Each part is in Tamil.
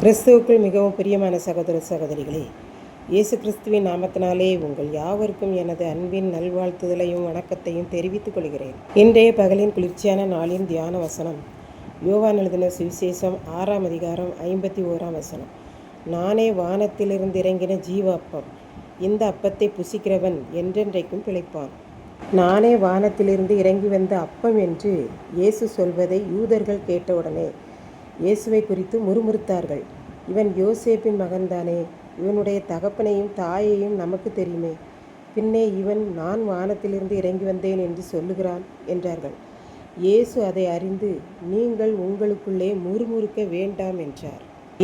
கிறிஸ்துவுக்குள் மிகவும் பிரியமான சகோதர சகோதரிகளே, இயேசு கிறிஸ்துவின் நாமத்தினாலே உங்கள் யாவருக்கும் எனது அன்பின் நல்வாழ்த்துதலையும் வணக்கத்தையும் தெரிவித்துக் கொள்கிறேன். இன்றைய பகலின் குளிர்ச்சியான நாளின் தியான வசனம் யோவான் எழுதின சுவிசேஷம் 6ஆம் அதிகாரம் 51ஆம் வசனம். நானே வானத்திலிருந்து இறங்கின ஜீவ அப்பம், இந்த அப்பத்தை புசிக்கிறவன் என்றென்றைக்கும் பிழைப்பான். நானே வானத்திலிருந்து இறங்கி வந்த அப்பம் என்று இயேசு சொல்வதை யூதர்கள் கேட்டவுடனே இயேசுவை குறித்து முறுமுறுத்தார்கள். இவன் யோசேப்பின் மகன்தானே, இவனுடைய தகப்பனையும் தாயையும் நமக்கு தெரியுமே, பின்னே இவன் நான் வானத்திலிருந்து இறங்கி வந்தேன் என்று சொல்லுகிறான் என்றார்கள். இயேசு அதை அறிந்து, நீங்கள் உங்களுக்குள்ளே முறுமுறுக்க வேண்டாம் என்றார்.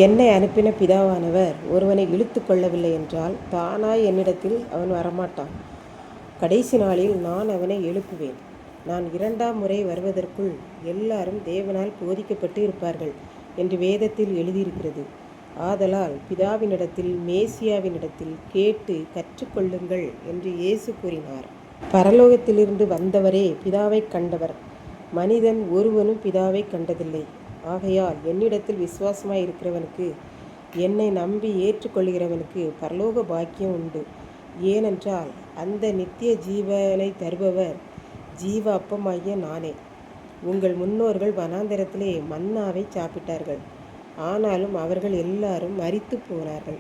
என்னை அனுப்பின பிதாவானவர் ஒருவனை இழுத்து கொள்ளவில்லை என்றால் தானாய் என்னிடத்தில் அவன் வரமாட்டான். கடைசி நாளில் நான் அவனை எழுப்புவேன். நான் 2ஆம் முறை வருவதற்குள் எல்லாரும் தேவனால் போதிக்கப்பட்டு இருப்பார்கள் என்று வேதத்தில் எழுதியிருக்கிறது. ஆதலால் பிதாவினிடத்தில் மேசியாவினிடத்தில் கேட்டு கற்றுக்கொள்ளுங்கள் என்று இயேசு கூறினார். பரலோகத்திலிருந்து வந்தவரே பிதாவை கண்டவர், மனிதன் ஒருவனும் பிதாவை கண்டதில்லை. ஆகையால் என்னிடத்தில் விசுவாசமாய் இருக்கிறவனுக்கு, என்னை நம்பி ஏற்றுக்கொள்கிறவனுக்கு பரலோக பாக்கியம் உண்டு. ஏனென்றால் அந்த நித்திய ஜீவனை தருபவர் ஜீவ அப்பமாகிய நானே. உங்கள் முன்னோர்கள் வனாந்தரத்திலே மன்னாவை சாப்பிட்டார்கள், ஆனாலும் அவர்கள் எல்லாரும் மரித்து போனார்கள்.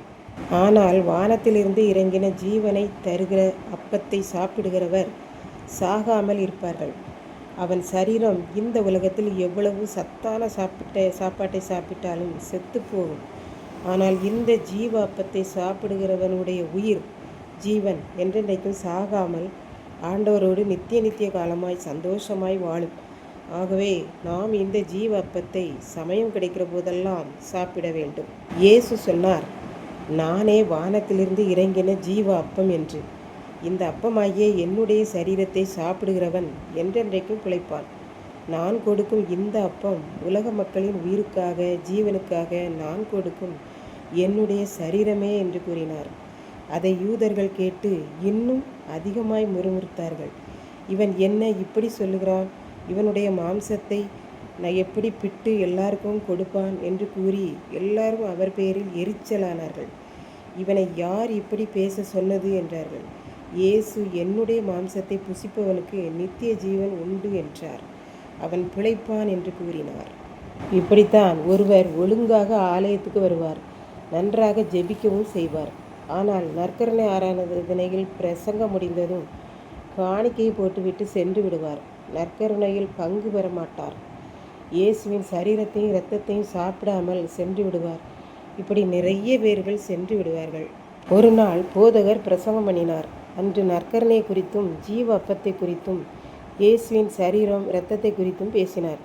ஆனால் வானத்திலிருந்து இறங்கின ஜீவனை தருகிற அப்பத்தை சாப்பிடுகிறவர் சாகாமல் இருப்பார்கள். அவன் சரீரம் இந்த உலகத்தில் எவ்வளவு சத்தான சாப்பாட்டை சாப்பிட்டாலும் செத்து போகும். ஆனால் இந்த ஜீவ அப்பத்தை சாப்பிடுகிறவனுடைய உயிர் ஜீவன் என்றென்றைக்கும் சாகாமல் ஆண்டவரோடு நித்திய காலமாய் சந்தோஷமாய் வாழும். ஆகவே நாம் இந்த ஜீவ அப்பத்தை சமயம் கிடைக்கிற போதெல்லாம் சாப்பிட வேண்டும். இயேசு சொன்னார், நானே வானத்திலிருந்து இறங்கின ஜீவ அப்பம் என்று. இந்த அப்பமாகிய என்னுடைய சரீரத்தை சாப்பிடுகிறவன் என்றென்றைக்கும் பிழைப்பான். நான் கொடுக்கும் இந்த அப்பம் உலக மக்களின் உயிருக்காக ஜீவனுக்காக நான் கொடுக்கும் என்னுடைய சரீரமே என்று கூறினார். அதை யூதர்கள் கேட்டு இன்னும் அதிகமாய் முறுமுறுத்தார்கள். இவன் என்ன இப்படி சொல்லுகிறான்? இவனுடைய மாம்சத்தை நான் எப்படி பிட்டு எல்லாருக்கும் கொடுப்பான் என்று கூறி எல்லாரும் அவர் பேரில் எரிச்சலானார்கள். இவனை யார் இப்படி பேச சொன்னது என்றார்கள். இயேசு, என்னுடைய மாம்சத்தை புசிப்பவனுக்கு நித்திய ஜீவன் உண்டு என்றார். அவன் பிழைப்பான் என்று கூறினார். இப்படித்தான் ஒருவர் ஒழுங்காக ஆலயத்துக்கு வருவார், நன்றாக ஜெபிக்கவும் செய்வார். ஆனால் நற்கருணை ஆராதனையில் பிரசங்கம் முடிந்ததும் காணிக்கையை போட்டுவிட்டு சென்று விடுவார். நற்கருணையில் பங்கு பெற மாட்டார். இயேசுவின் சரீரத்தையும் இரத்தத்தையும் சாப்பிடாமல் சென்று விடுவார். இப்படி நிறைய பேர்கள் சென்று விடுவார்கள். ஒரு நாள் போதகர் பிரசங்கம் பண்ணினார். அன்று நற்கருணை குறித்தும் ஜீவ அப்பத்தை குறித்தும் இயேசுவின் சரீரம் இரத்தத்தை குறித்தும் பேசினார்.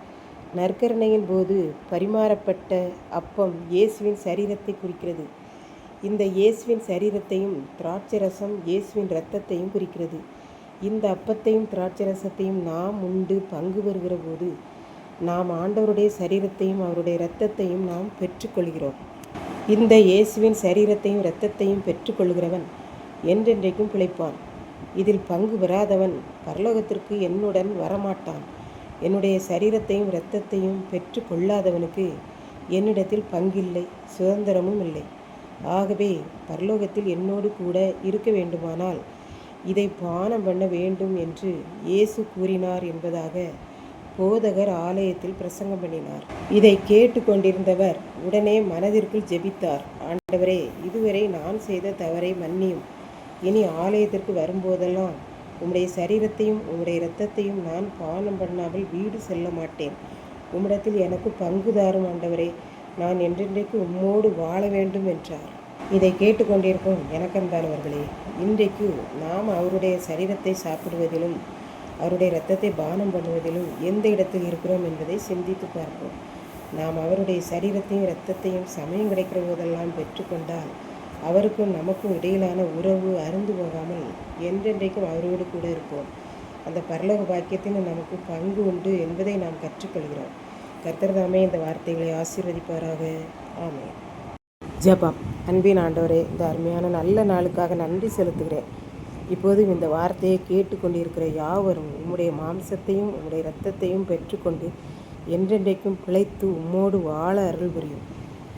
நற்கருணையின் போது பரிமாறப்பட்ட அப்பம் இயேசுவின் சரீரத்தை குறிக்கிறது. இந்த இயேசுவின் சரீரத்தையும் திராட்சரசம் இயேசுவின் இரத்தத்தையும் குறிக்கிறது. இந்த அப்பத்தையும் திராட்சரசத்தையும் நாம் உண்டு பங்கு பெறுகிற போது நாம் ஆண்டவருடைய சரீரத்தையும் அவருடைய இரத்தத்தையும் நாம் பெற்றுக்கொள்கிறோம். இந்த இயேசுவின் சரீரத்தையும் இரத்தத்தையும் பெற்றுக்கொள்கிறவன் என்றென்றைக்கும் பிழைப்பான். இதில் பங்கு பெறாதவன் பரலோகத்திற்கு என்னுடன் வரமாட்டான். என்னுடைய சரீரத்தையும் இரத்தத்தையும் பெற்று கொள்ளாதவனுக்கு என்னிடத்தில் பங்கில்லை, சுதந்திரமும் இல்லை. ஆகவே பரலோகத்தில் என்னோடு கூட இருக்க வேண்டுமானால் இதை பானம் பண்ண வேண்டும் என்று இயேசு கூறினார் என்பதாக போதகர் ஆலயத்தில் பிரசங்கம் பண்ணினார். இதை கேட்டு கொண்டிருந்தவர் உடனே மனதிற்குள் ஜெபித்தார், ஆண்டவரே, இதுவரை நான் செய்த தவறை மன்னியும். இனி ஆலயத்திற்கு வரும்போதெல்லாம் உம்முடைய சரீரத்தையும் உம்முடைய இரத்தத்தையும் நான் பானம் பண்ணாமல் வீடு செல்ல மாட்டேன். உம்மிடத்தில் எனக்கு பங்குதாரும் ஆண்டவரே, நான் என்றென்றைக்கு உம்மோடு வாழ வேண்டும் என்றார். இதை கேட்டுக்கொண்டிருக்கும் எனக்கன்பானவர்களே, இன்றைக்கு நாம் அவருடைய சரீரத்தை சாப்பிடுவதிலும் அவருடைய இரத்தத்தை பானம் பண்ணுவதிலும் எந்த இடத்தில் இருக்கிறோம் என்பதை சிந்தித்து பார்ப்போம். நாம் அவருடைய சரீரத்தையும் இரத்தத்தையும் சமயம் கிடைக்கிற போதெல்லாம் பெற்றுக்கொண்டால் அவருக்கும் நமக்கும் இடையிலான உறவு அருந்து போகாமல் என்றென்றைக்கும் அவரோடு கூட இருப்போம். அந்த பரலோக பாக்கியத்தின் நமக்கு பங்கு உண்டு என்பதை நாம் கற்றுக்கொள்கிறோம். கர்த்தர் தாமே இந்த வார்த்தைகளை ஆசீர்வதிப்பாராக. ஆமென். ஜெபம். அன்பின் ஆண்டவரே, இந்த அருமையான நல்ல நாளுக்காக நன்றி செலுத்துகிறேன். இப்போதும் இந்த வார்த்தையை கேட்டுக்கொண்டிருக்கிற யாவரும் உம்முடைய மாம்சத்தையும் உம்முடைய இரத்தத்தையும் பெற்றுக்கொண்டு என்றென்றைக்கும் பிழைத்து உம்மோடு வாழ அருள் புரியும்.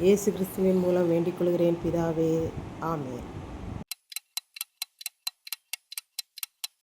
இயேசு கிறிஸ்துவின் மூலம் வேண்டிக் கொள்கிறேன் பிதாவே. ஆமென்.